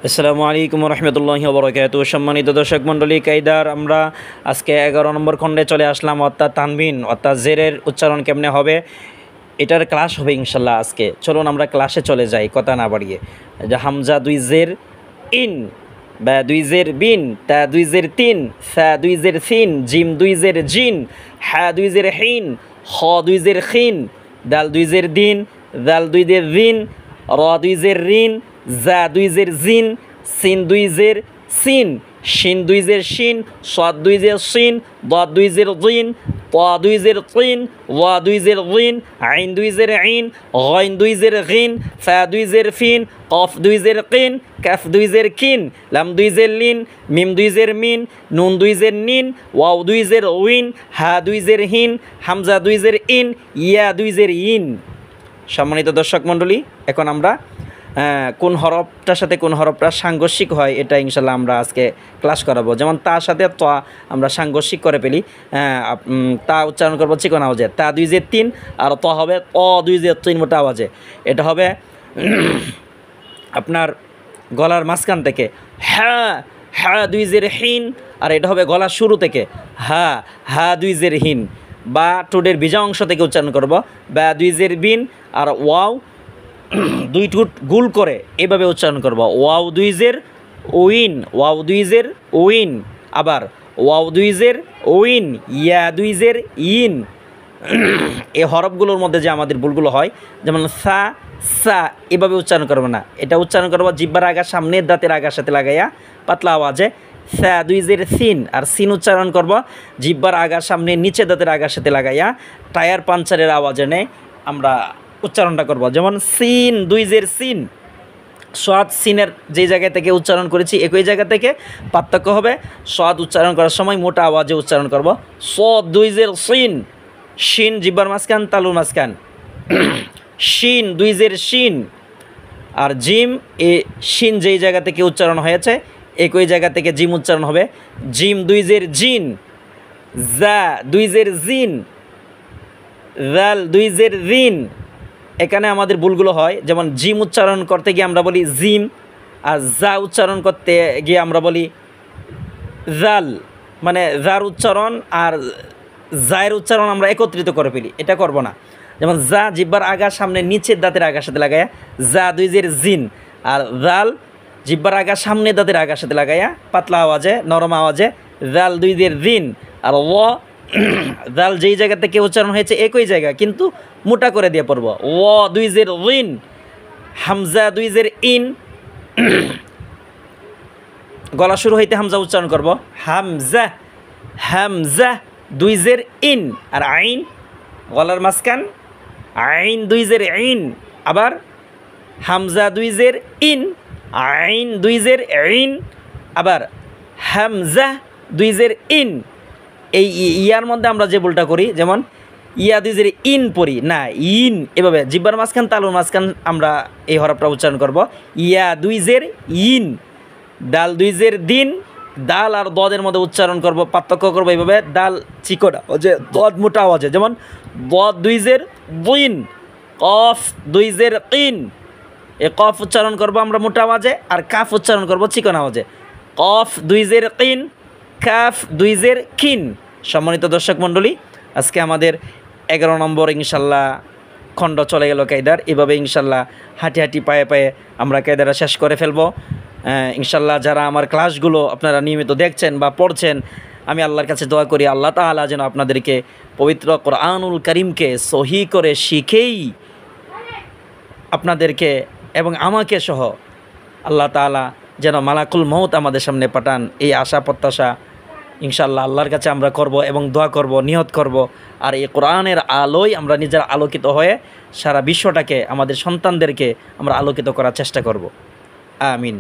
আসসালামু আলাইকুম রহমতুল্লাহি ওবরাকাতু। সম্মানিত দর্শক মণ্ডলী, কায়দার আমরা আজকে 11 নম্বর খণ্ডে চলে আসলাম, অর্থাৎ তানবিন অর্থাৎ জেরের উচ্চারণ কেমনে হবে এটার ক্লাস হবে ইনশাল্লাহ আজকে। চলুন আমরা ক্লাসে চলে যাই কথা না বাড়িয়ে। যে হামজা দুই জের ইন, বা দুই জের বিন, তা দুই জের তিন, সা দুই জের সিন, জিম দুই জের জিন, হা দুই জের হিন, খ দুই জের খিন, দাল দুই জের দিন, দাল দুই জের দিন, র দুই জের রিন, জা দুই জের জিন, সিন দুই জের সিন, শিন দুই জের শিন, সাদ দুই জের শিন, দাদ দুই জের দিন, তা দুই জের তিন, ওয়া দুই জের দিন, আইন দুই জের আইন, গাইন দুই জের গিন, ফা দুই জের ফিন, কফ দুই জের কিন, কাফ দুই জের কিন, লাম দুই জের লিন, মিম দুই জের মিন, নুন দুই জের নিন, ওয়াও দুই জের উইন, হা দুই জের হিন, হামজা দুই জের ইন, ইয়া দুই জের ইন। সম্মানিত দর্শক মণ্ডলী, এখন আমরা কোন হরফটার সাথে কোন হরফটা সাংঘর্ষিক হয় এটা ইনশাল্লাহ আমরা আজকে ক্লাস করাবো। যেমন তার সাথে ত আমরা সাংঘর্ষিক করে ফেলি, তা উচ্চারণ করবো চিকন আওয়াজে, তা দুই জের তিন, আর ত হবে অ দুই জের তিন মোটা আওয়াজে। এটা হবে আপনার গলার মাঝখান থেকে হ্যাঁ, হ্যাঁ দুই জের হিন, আর এটা হবে গলার শুরু থেকে হা, হা দুই জের হিন, বা ঠোঁটের ভিজা অংশ থেকে উচ্চারণ করব, বা দুই জের বিন, আর ওয়াও দুই ঠোঁট গুল করে এভাবে উচ্চারণ করব। ওয়াও দুই জের উইন, ওয়াও দুই জের উইন, আবার ওয়াও দুই জের উইন, ইয়া দুই জের ইন। এই হরফগুলোর মধ্যে যে আমাদের ভুলগুলো হয়, যেমন সা সা এভাবে উচ্চারণ করবো না, এটা উচ্চারণ করবো জিব্বার আগা সামনের দাঁতের আগার সাথে লাগাইয়া পাতলা আওয়াজে। সা দুই জের সিন, আর সিন উচ্চারণ করব জিব্বার আগার সামনে নিচে দাঁতের আগার সাথে লাগাইয়া টায়ার পাঞ্চারের আওয়াজে নেই আমরা উচ্চারণটা করব। যেমন সিন দুই জের সিন, সাদ সিনের যেই জায়গা থেকে উচ্চারণ করেছি একই জায়গা থেকে পার্থক্য হবে। সাদ উচ্চারণ করার সময় মোটা আওয়াজে উচ্চারণ করব। সদ দুই জের সিন, শিন জিব্বার মাঝখান তালুর মাঝখান, শিন দুই জের শিন, আর জিম এ শিন যেই জায়গা থেকে উচ্চারণ হয়েছে একই জায়গা থেকে জিম উচ্চারণ হবে। জিম দুই জের জিন, জা দুই জের জিন, জাল দুই জের জিন। এখানে আমাদের ভুলগুলো হয়, যেমন জিম উচ্চারণ করতে গিয়ে আমরা বলি জিম, আর জা উচ্চারণ করতে গিয়ে আমরা বলি জাল, মানে জার উচ্চারণ আর জায়ের উচ্চারণ আমরা একত্রিত করে ফেলি, এটা করব না। যেমন জা জিব্বার আগা সামনে নিচের দাঁতের আগার সাথে লাগাইয়া জা দুই জের জিন, আর জাল জিব্বার আগা সামনে দাঁতের আগার সাথে লাগাইয়া পাতলা আওয়াজে নরম আওয়াজে জাল দুই জের জিন, আর ও জাল যেই জায়গা থেকে উচ্চারণ হয়েছে একই জায়গা কিন্তু মোটা করে দিয়ে পড়ব। ও দুই জের উইন, হামজা দুই জের ইন, গলা শুরু হইতে হামজা উচ্চারণ করব হামজা, হামজা দুই জের ইন, আর আইন গলার মাঝখান, আইন দুই জের ইন, আবার হামজা দুই জের ইন, আইন দুই জের ইন, আবার হামজা দুই জের ইন। এই ইয়ার মধ্যে আমরা যে ভুলটা করি, যেমন ইয়া দুই জের ইন পড়ি না, ইন এভাবে জিব্বার মাঝখান তালুর মাঝখান আমরা এই হরফটা উচ্চারণ করব। ইয়া দুই জের ইন, দাল দুই জের দিন, দাল আর দদের মধ্যে উচ্চারণ করব, পার্থক্য করবো এইভাবে, দাল চিকোটা যে দদ মোটা আওয়াজে, যেমন দদ দুই জের বুইন, কফ দুই জের কিন, এ কফ উচ্চারণ করব আমরা মোটা আওয়াজে, আর কাফ উচ্চারণ করব চিকন আওয়াজে। কফ দুই জের কিন, কাফ দুই জের কিন। সম্মানিত দর্শক মণ্ডলী, আজকে আমাদের 11 নম্বর ইনশাল্লাহ খণ্ড চলে গেল কায়দার। এভাবে ইনশাল্লাহ হাঁটি হাঁটি পায়ে পায়ে আমরা কায়দাটা শেষ করে ফেলবো ইনশাল্লাহ। যারা আমার ক্লাসগুলো আপনারা নিয়মিত দেখছেন বা পড়ছেন, আমি আল্লাহর কাছে দোয়া করি আল্লাহ তাআলা যেন আপনাদেরকে পবিত্র কোরআনুল কারীমকে সহি করে শিখেই আপনাদেরকে এবং আমাকে সহ আল্লাহ তাআলা যেন মালাকুল মউত আমাদের সামনে পাঠান, এই আশা প্রত্যাশা ইনশাআল্লাহ আল্লাহর কাছে আমরা করব এবং দোয়া করব, নিয়ত করব। আর এই কোরআনের আলোয় আমরা নিজেরা আলোকিত হয়ে সারা বিশ্বটাকে, আমাদের সন্তানদেরকে আমরা আলোকিত করার চেষ্টা করব। আমিন।